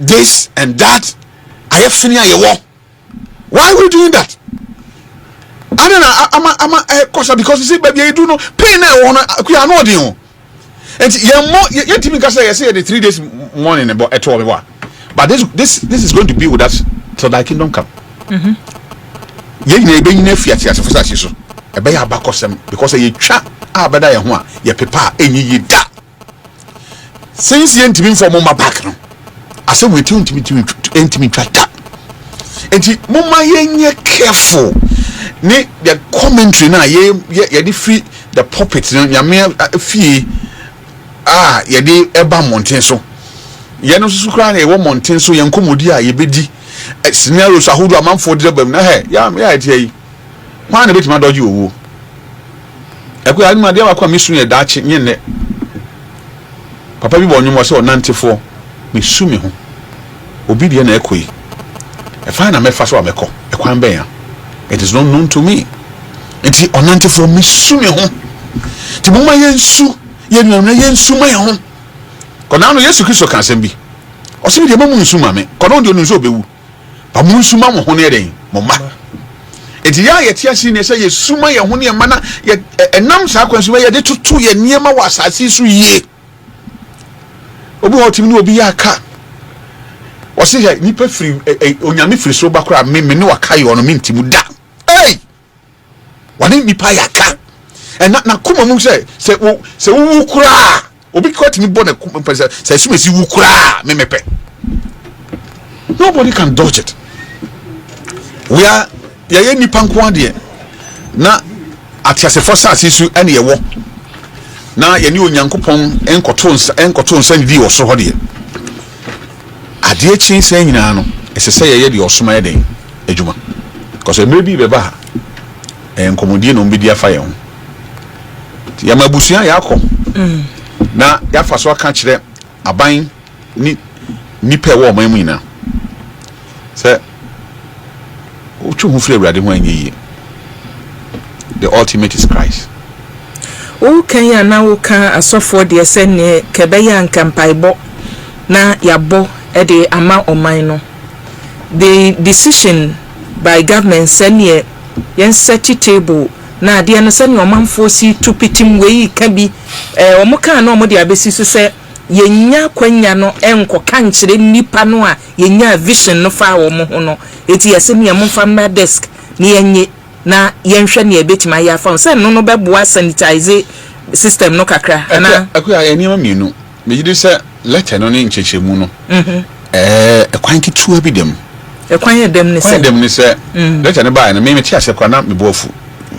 this and that I have finished your war. Why are we doing that? I don't know I'm a because you see baby you do no pay now on a and you think I say the 3 days morning about at 12 but this is going to be with us till thy kingdom come. Ye be in fiat as for such so e be abakosem because ye twa abeda ye ho a ye pepa enyi ye da since ye ntimi for mama back no ase we ntimi twa da enti mama ye nye careful ni the commentary na ye dey free the pulpit no ya me fie yedi eba mountain so ye no susu kra na e wo mountain so ye nkomodi a ye bedi scenarios ahodo amanfo de bam na ya tie yi ma na betima doji owo ekwe ani ma de akwa misu ye daache nye ne papa bi bo onwom se onantefo misu me ho obi de na ekoyi e fa na mefa so ameko e kwan ben ya it is not known to me enti onantefo misu me ho ti mo ma ye nsu ye nuna ye nsu ma ye ho kona no Yesu Kristo kan asem bi o se de mamu nsu ma me kona de nsu obewu ba mu nsu ma mo ho ne den mo ma enti ya yetia si ne say ye suma ye ho ne mana ye enam sa kwanso ye de tutu ye niema wa asase so ye obi hotimi ne obi ya ka o se ya nipa free onyame free so bakora me ne waka ye ono mintimu da hey wani nipa ya ka na kuma mu se wu kura obi kwatimi bo na kuma se sumesi wu kura me mepe. Nobody can dodge it. We are ye nipa nko ade na atiasefo sasisu ene ye wo na ye ni onyankopon enkoto nsa ni di oso ho de ade chin san nyina no esese ye de osoma ye den adwuma because maybe beba enkomodie no mbedi afa ye ho ya mabusuan ya akọ na ya fa so aka kire aban ni nipa wo man mu nyina se uchu hu free brade ho anyi. The ultimate is Christ. O kan na wo kan asofo de se ne kebeya nkampaibo na yabo e de ama oman no. The decision by government senior yen set table na de no senior omanfo si tupitim we ka bi omo kan na omo de abesi so se yenya kwanya no enko kan kire nipa no a yenya vision no fa wo mo ho no eti yese ne mo fa na desk ne yenye na yenhwe ne ebetima ya fa se no beboa sanitize system no kakra ana akuya enima mienu mejide se letter no ne nchechemu no ekwan kitua bi dem ekwan dem ne se letter ne ba na me ti ase kwa na meboafu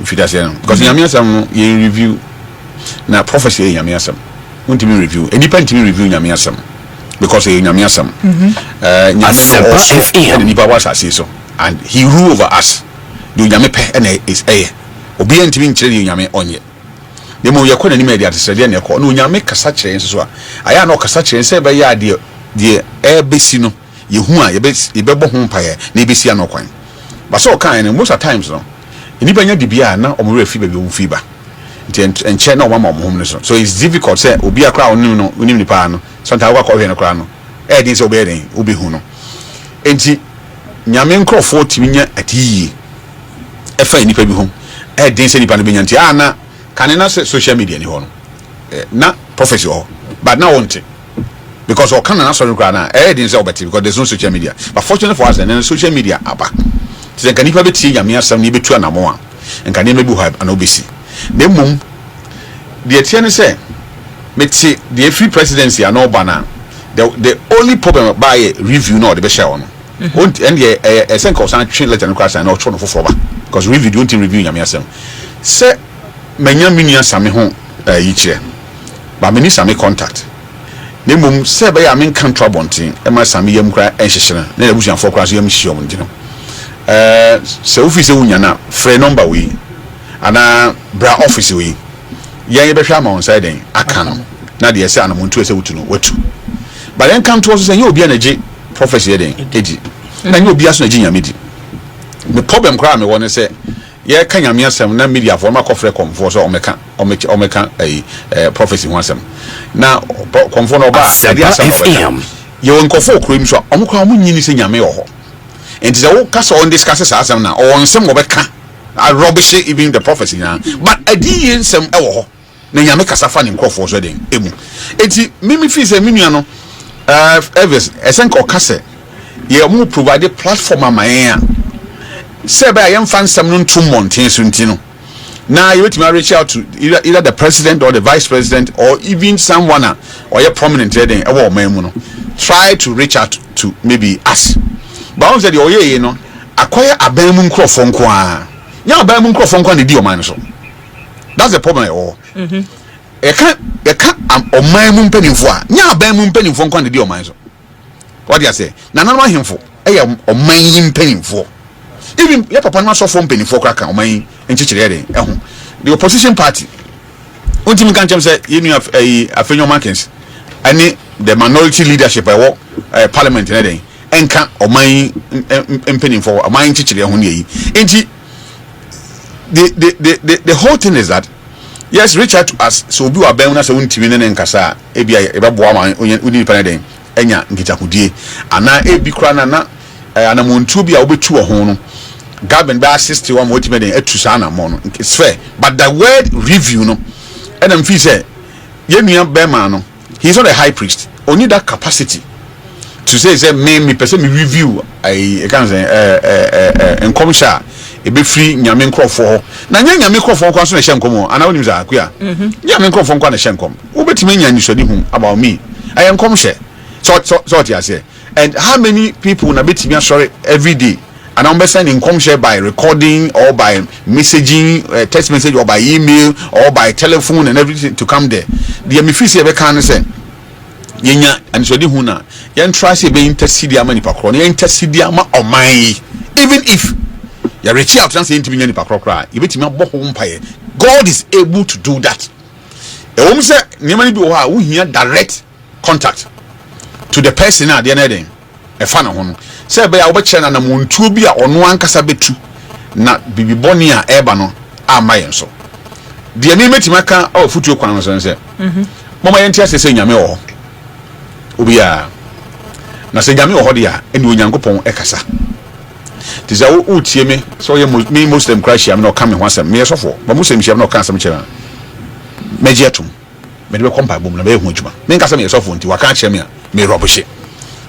fidase no because nyame asam ye review na prophecy nyame asam untimi review independent review nyame asam because he nyame asam nyame also ni power asase so and he rule over us do nyame pe na is obi antimi nkyere nyame onye demo ye kwana ni media tesede na ekọ no nyame kasa kyerɛ nso a aya na kasa kyerɛ nse be ya de besi no yehu a ye be bɔ ho mpae na ebesi ana kwan ba so kan most of times no ni banya dibia na omure afi ba bi omfi ba nche na omama omhom ne so it's difficult say obi akra onim no onim ni pa no sometimes wa ko hwe no kra no din say obi den obi hu no enti nyame nkrofo timinya atiyi efa ni pa bi hu din say ni pa no benyanti ana kanena social media ni ho no na prophecy ho but now want it because o kanena so kra na din say obeti because there's no social media but fortunately for us and social media aba say kan ni pa beti nyame asam ni betu anamo a nka ne mebu ha ana obesi the mum the etienne say meti the free presidency and all bana the only problem by review no the be share on and the sen ko san train letter no class and no tro no foforo ba because review don't review nyame asem say manya mini asame ho yi kire ba mini same contact the mum say be ya men kan trouble e ma same yam kra enhyehyere na e busuan fo kra so yam hyehyom ndino se office wunya na free number we ana bra office we yen be hwa ma on side aka no na de say ana muntu ese wutu no watu but then come to us say you obi na je prophecy den eji na you obi aso na je nyamedi the problem kra me won say ye ka nyame asem na media for ma kofre komfo so omeka prophecy ho asem na komfo no ba de asem ye won kofo okrom so omkwa omunyini se nyame yo ho enti say wo kasa on discuss sa asem na on sem obeka rubbish even the prophecy na but adi ensem ewo ho na nyame kasa fa ne nkofo so den emu enti mimi fi se minua no Elvis esenko kase ye mu provide platform amayan say by yam fan some no 2 months suntino now you wait me reach out to either the president or the vice president or even someone or your prominent there ewo man mu no try to reach out to maybe us but once the oye no acquire aban mu nkrofo nko a nya aban mu nkrofo nko na di o man so that's the problem all e ka oman mu mpanimfo a nya aban mu mpanimfo nko na di o man so what do you say na nanu ahemfo e ya oman yi mpanimfo even your papa na so from mpanimfo kraka oman enchichire den ehu the opposition party unti mi kan chem say you know afenyo markings ani the minority leadership parliament na den enka oman mpanimfo oman enchichire ehu ne yi enti the whole thing is that yes reach out to us so bi wa ben na so untimi ne nkasa e bia e beboa ma uni pa na den enya nkitakudie ana e bi kra na anamontu bi a obetu ho no government by 61 motivated to sana mono. It's fair. But the word review no, and I'm say, Yemia Bermano, he's not a high priest. Only that capacity to say me person me review I can say and commissioner e be free nyame nkrofo na nyame nkrofo kwa so na hye nkomo ana woni za akua nyame nkrofo kwa na hye nkom wo betime nya nisodi hu about me I am commissioner so what you say and how many people na betime sorry every day and I'm sending commissioner by recording or by messaging text message or by email or by telephone and everything to come there the me feel say be kan say yenya anisodi hu na yen try say be intercede ama nipa kro na yen intercede ama oman even if you reach out and say intimi nipa kro kra you betimi abo ho mpaye God is able to do that e wom say niam ni bi wo ha wo hia direct contact to the person na de na den e fa na ho no say be ya wo be kire na montuo bi a ono ankasa betu na bibi boni a eba no ama yen so de ni metimi aka o futuo kwan so say mama yen tia say nyame wo obia na se nyame wo dia eni onyankopon ekasa tiza wo tie me so ye me muslim crash am no come ho asem me sofo ba muslim sham no kan asem kira meje atum me de be kompa bom na be hu adwuma me nka se me sofo nti waka kire me a me roboshe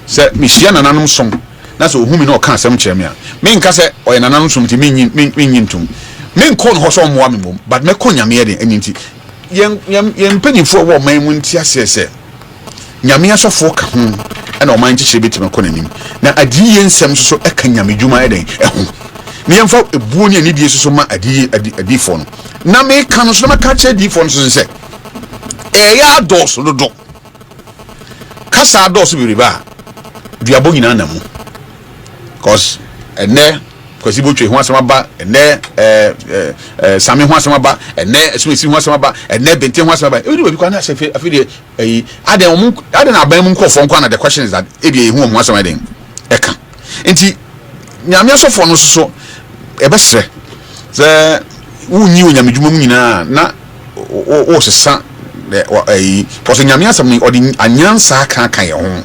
se me hia nananom som na so ohumi na o kan asem kire me a me nka se o ye nananom som nti me nyintum me nkon ho so mo am bom but me ko nyame ye de enti yen panifo wo man mu nti asese nyame asofo ka ho na o man kire betima ko nanim na adiye nsem so eka nyame dwuma eden eho ne yemfa ebuo ne anidie so ma adifo no na me ka no so na ka kire adifo no so se ya dos dodo kasa dos bi riba duabo nyina na mu cause ene kwasi botwe ho asema ba ene sami ho asema ba ene esumesi ho asema ba ene bente ho asema ba e bi kwa na asefe afide ade na aban mu nkofo nkwa na the question is that ebi hu ho asema den eka enti nyame asofo no so ebesre ze wunyi onyamedwuma mu nyina na o sesa cause nyame asem ni odi anyansa kan ye ho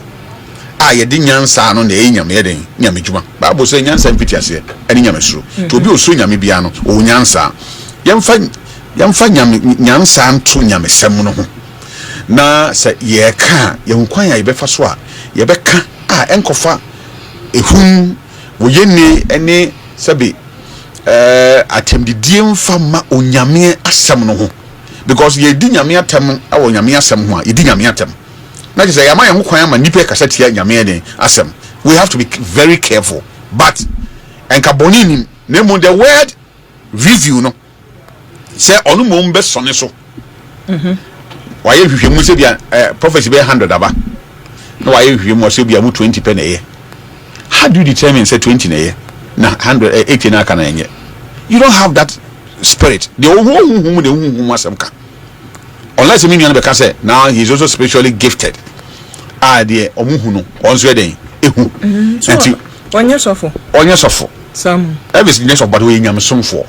a ye di nyansa no na e nyame ye den nyame dwuma bible say nyansa mpiti ase ani nyame suro to obi oso nyame bia no o nyansa yemfa nyame nyansa nto nyame sem no ho na se ye ka ye nkwan ya ye befa so a ye beka a enkofa ehum wo yene ene sabe atemdidie mfa ma onyame asem no ho because ye di nyame atem awo nyame asem ho a ye di nyame atem na je say ya ma ye ho kwan ama nipa kasa tia nyame den asem we have to be very careful but enkabonini nemo the word review no say onu mo be sone so wa ye hwehwemu se bia prophecy be 100 aba na wa ye hwehwemu se bia mu 20 pe na ye how do you determine say 20 na ye na 180 na kana ye you don't have that spirit the who asem ka unless you mean be ka say now he is also spiritually gifted the omuhu no onso eden ehu enti onye sofo some every nation of we nyame somfo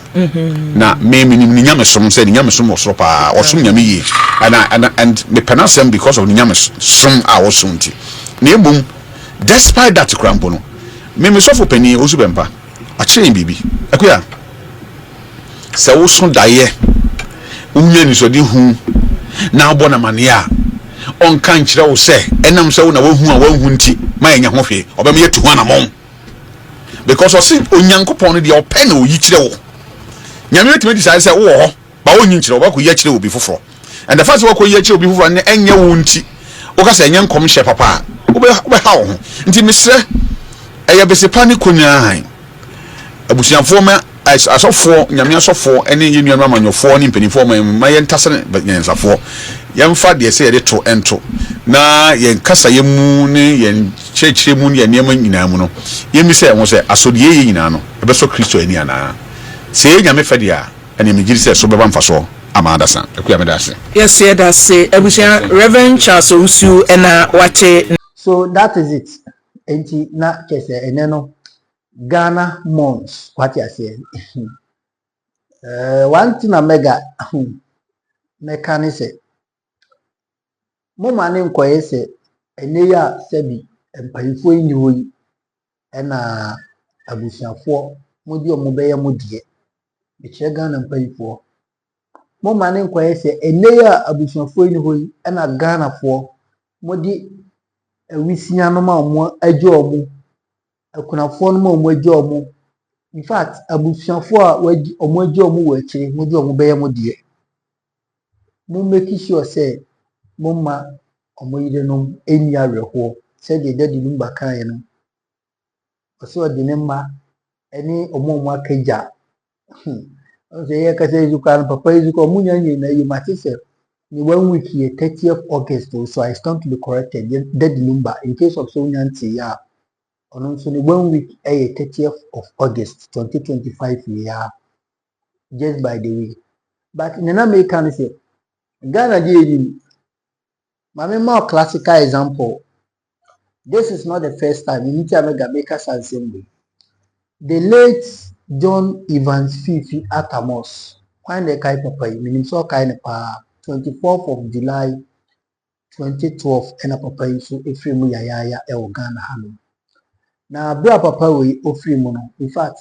na me ni nyame som say ni nyame som osoro pa osom nyame yi and me penasem because of ni nyame som a osom ti na ebum despite that crampo no me sofo pani osu bempa a kire bibi akuya se wo so daye unya ni so di hu na abona mania on kan kire wo se enam se wo na wo hu nti ma enya ho hwe obem ye tu ho na mom because o si onyankopon no de o pe na o yi kire wo nyame wetima di say wo ho ba wo nyi kire wo ba ko yi kire obi foforo and the first wo ko yi kire obi foforo ne enya wo nti wo ka say enya nkom hye papa wo be ha wo ho nti misre eya besepa ni konyan abusianfo ma asofo nyame asofo ene ye nuanu amanyofo ni mpanifo ma ye ntase nyensafo yemfa de se ye de to ento na ye nkasa ye mu ne ye chechire mu ne niam nyina mu no yemi se ho se asodi ye nyina no ebeso Kristo ani ana se nyame fede a ene me giri se so beba mfaso amada san ekuya me da se yes ye da se abusia Reverend Charles Usu ena wache so that is it enti na kese ene no Ghana months what you say one thing a mega mechanism mo mane nkoye se ene ya sebi empayifo nyi hoyi ena abusiafo modi omo beye modie e kire Ghana mpanyifo mo ma ne nkwaye se ene a abusuafo ni hoyi na Ghana fo modi awisia no ma omo agye omo akunafo no ma omo agye omo in fact abusuafo a wagi omo agye omo wo akire modi omo beye modie mo make sure say mo ma omo yire no eni awerho se de dadi no bakan no so de ne ma eni omo akaja say ye ka say zuka papa izuka munya na you must say ni 1 week here 30th August so I stand to be corrected that number in case of so nyanti ya ono so ni 1 week 30th of August 2025 ya just by the way but nana me can say Ghana dey mama more classical example this is not the first time you need to make us assembly the late John Evans Fifi Atamos when the kai papa meaning so kind pa 24th of July 2012 and papa so efremu yaya e Ghana hano na bra papa we ofremu no in fact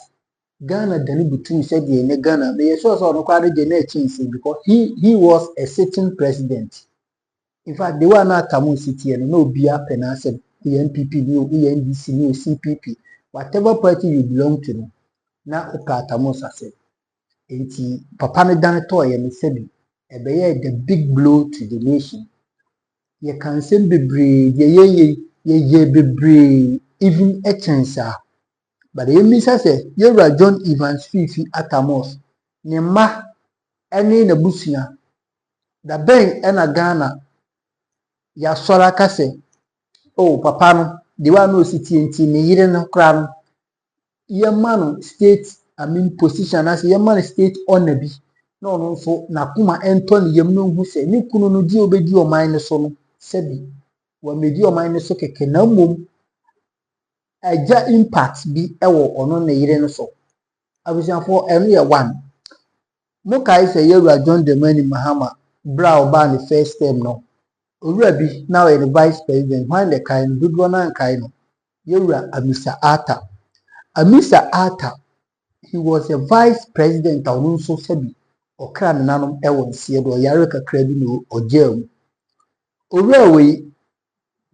Ghana dani butu said the Ghana they so no kwade de na chinsi because he was a sitting president in fact they were not Tamu city and no bia penase the NPP no NDC no CPP whatever party you belong to no na Tamu sase enti papa ne dan to ye me sebi e be ye the big blow to the nation ye can say bebre ye bebre even a chance but the minister say you are John Evans Fifi Atamos ne ma ene na busua da ben ena Ghana ya sora kase oh papa no the one no city enti ne yire no kra no ye man state position as ye man state honor bi no no so na kuma ento ne yem no hu se ne kunu no di obedi o man ne so no sebi wa medi o man ne so keke na mom aja impact bi ewo ono ne yire no so abusiafo eno ye one mo kai se yewura John Dramani Mahama bra oba ne first term no owura bi now the vice president when the kind dodo na kai no yewura Amisa Ata he was a vice president onu so sebi okra ne nanom ewo nsie do yare kakra bi no ojam owura we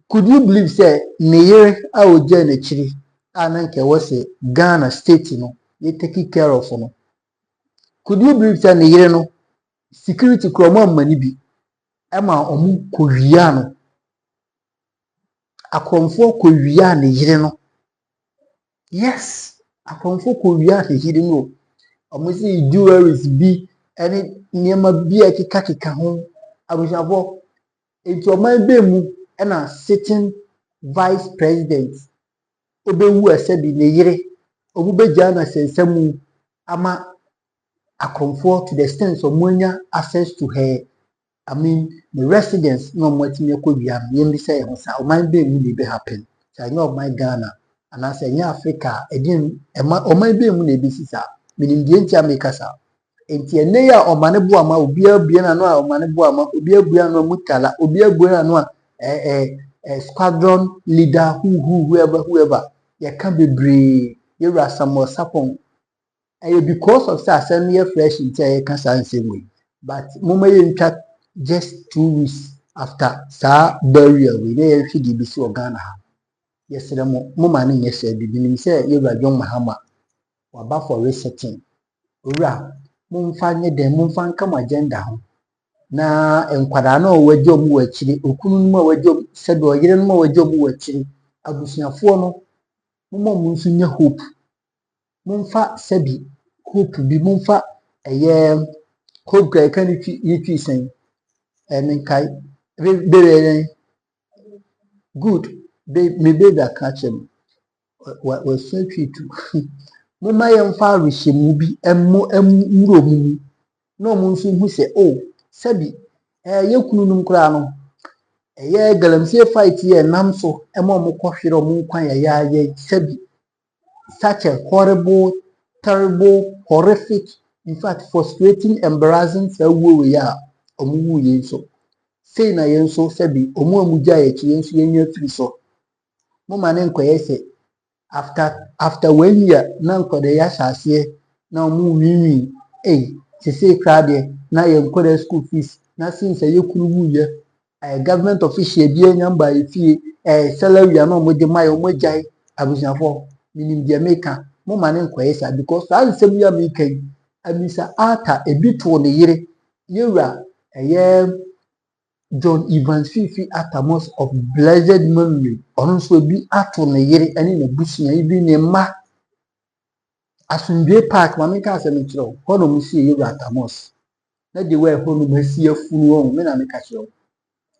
could you believe say neyere a oja na chiri ananke was Ghana state no ye take care of no could you believe say neyere no security kromo mani bi ema omu kowia no akromfo kowia neyere no yes akromfo kowia neyere no omu si jewelries bi any niema bi akika ho abusafo enti oman be mu na sitting vice president obewu asabi neyere obubeja na sensemu ama akromfo to the extent of monya access to her the residence no mwatimi akobia yembi say ho sa oman be mu dey happen say no my Ghana and I say Africa edin oman be mu na ebi sisa menim die ntia make sa enti ene ya omane bo ama obi abue na no a omane bo ama obi abue na no mutala obi abue na no a squadron leader whoever you can be brave you are some more sapon because of that send me fresh in say can say way but mama you just 2 weeks after sa burial we dey fi di bisi Ghana yes mo mama ne nyese bi nim say you are John Mahama waba for resetting ora mumfa nye dem mumfa nka agenda ho na enkwada na owajo mu wachiri okunu mu owajo sedo yire no owajo mu wachiri abusuafo no mumma munsu nya hope mumfa sebi hope bi mumfa hope kan yi sen enkai be good me be da kachem wa so twitu mumma yemfa rehemu bi emuro mu no munsu hu se oh sebi yekunu num kra no galamsey fight ye nam so emo mo kohwere mo kwan ya sebi such a horrible terrible horrific in fact frustrating embarrassing so we ya omu ye so sei na ye so sebi omu amuja ye chi ye so ye nya firi so mo mane nkoye se after 1 year na nkɔda ya asase na mu wiwi sese krade na ye nkɔda school fees na since ye kunu mu ye government official bi anyamba efie salary na mo de mai mo jai abusiafo minim de meka mo ma ne nkɔye sa because saa nsɛm ya meka yi amisa ata ebi to ne yere yewura John Evans Fifi Atamos of blessed memory ono so bi ato ne yere ani na busua ibi ne ma Asundwe Park mama ka asem kiro hono mu sie yewura Atamos na de we hono mu sie afunu won me na me ka kiro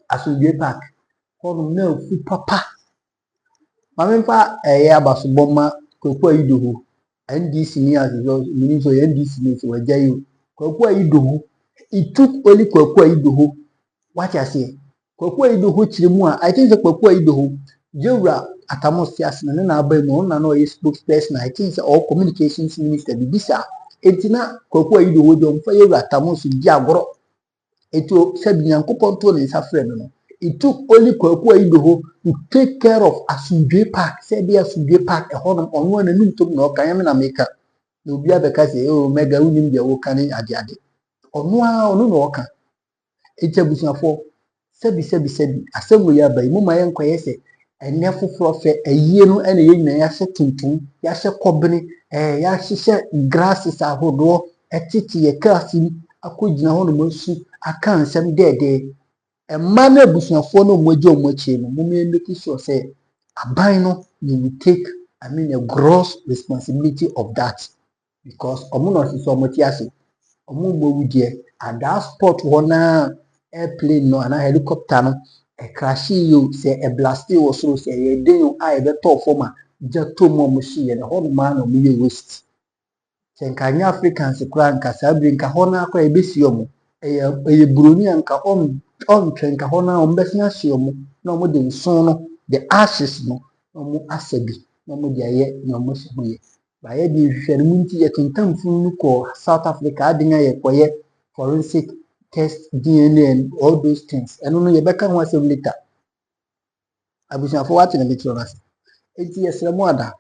Asundwe Park hono na afu papa mama mfa abasoboma kokwa idoho NDC ni azo mini so NDC ni so wajayo kokwa idoho it took only kokwa idoho what you say kokwa idoho chirimu a I think the kokwa idoho jewra Atamos yasna na abai no na no spokesperson I think all communications minister bibisa etina kokwa idoho do mfa yewra Atamos di agoro eto sabi Nyankopon to ne safre no it took only kokwa idoho to take care of Asundwe Park said the Asundwe Park e hono onwo na nuntom na okan na meka na obi abeka say mega unim de wo kan ade onwo a ono na okan ejabusuafo sebi asemu ya bai mu mayen kwaye se ene foforo fe ayie no ene ye nyina ya hye tuntum ya hye kobene ya hye grasses ahodo etiti ye kasi akogina ho no masu aka nsem dede emma na abusuafo no moje omoche no mu me make sure say aban no you will take a gross responsibility of that because omo no so omoti ase omo mo wudie at that spot wona airplane no ana helicopter no crash you say a blast you so say ye den you eye be top forma jato mo mo shi ye na ho ma no mo ye waste senkanya Africans kura nka sabri nka ho na akwa ebesi omo eye buroni nka on twenka ho na ombesia shi omo na omo de nson no the ashes no omo asabi na omo de aye na omo shi ho ye ba ye de hwehwe no munti ye tentamfu no ko South Africa adenya ye koye forensic test DNA and all those things and no you beka ho asem later abusiafo wate na metronas enti yesremo ada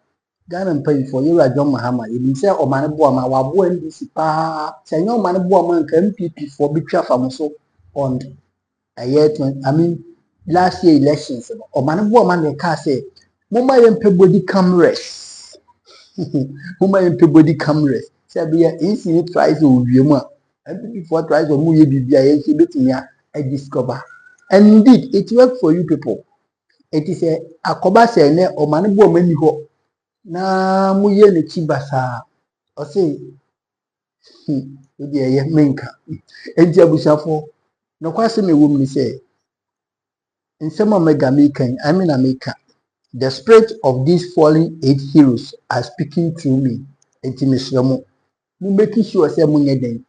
Ghana mpay for you John Mahama you say o mane bo ma wabo NDC pa say no mane bo ma nka MPP for betwa fam so on last year elections o mane bo ma na ka say mumma yempe body cameras mumma yempe body cameras say be easy tries o wiem a MPP for tries o mu ye bibia ye say betimi a discover and indeed it work for you people it is a akoba say ne o mane bo ma ni ho na muye ne chibasa o say odi eye menka enti abusafo no kwase me wom ni say nsema mega mekan ameka the spirit of these fallen 8 heroes are speaking through me enti mesremo mu make sure say munye den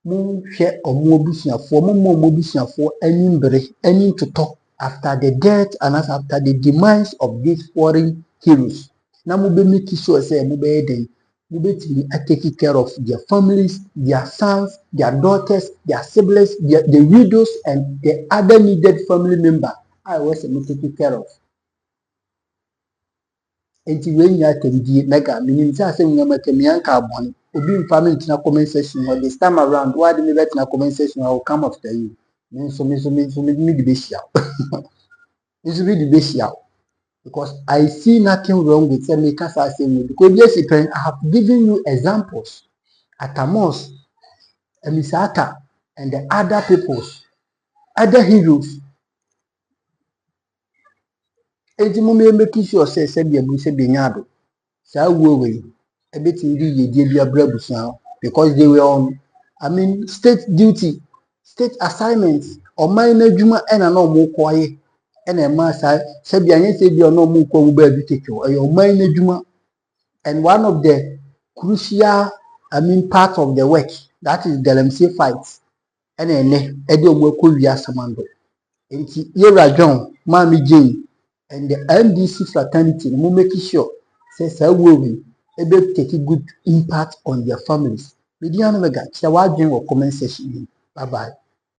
mu hwe omo obusuafo mo obusuafo animbere ani toto after the death and after the demise of these fallen heroes na mu be make sure say mu be den mu be to take care of their families, their sons, their daughters, their siblings, the widows and the other needed family member I was take care of. Enti when you attend mega meaning say nyama kemianka abon obi family na comment section or this time around why me bet na comment section I will come after you me the beshia this will be the beshia because I see nothing wrong with say make us say because yes I have given you examples Atamos Emisata and the other peoples other heroes enti mo me make sure say be abu say benyado sa we ebeti ndi ye bia brabusa because they were on state duty state assignments or minor juma ena no mo koye ena ma sa be anye say bia no mo ko wo ba bi teke your minor juma and one of the crucial part of the work that is the LMC fight ene ede omo ko wi asamando enti Yera John Mami Jane and the NDC fraternity mo make sure say we able take a good impact on their families. Mediano mega, shall I or comment section? Bye bye.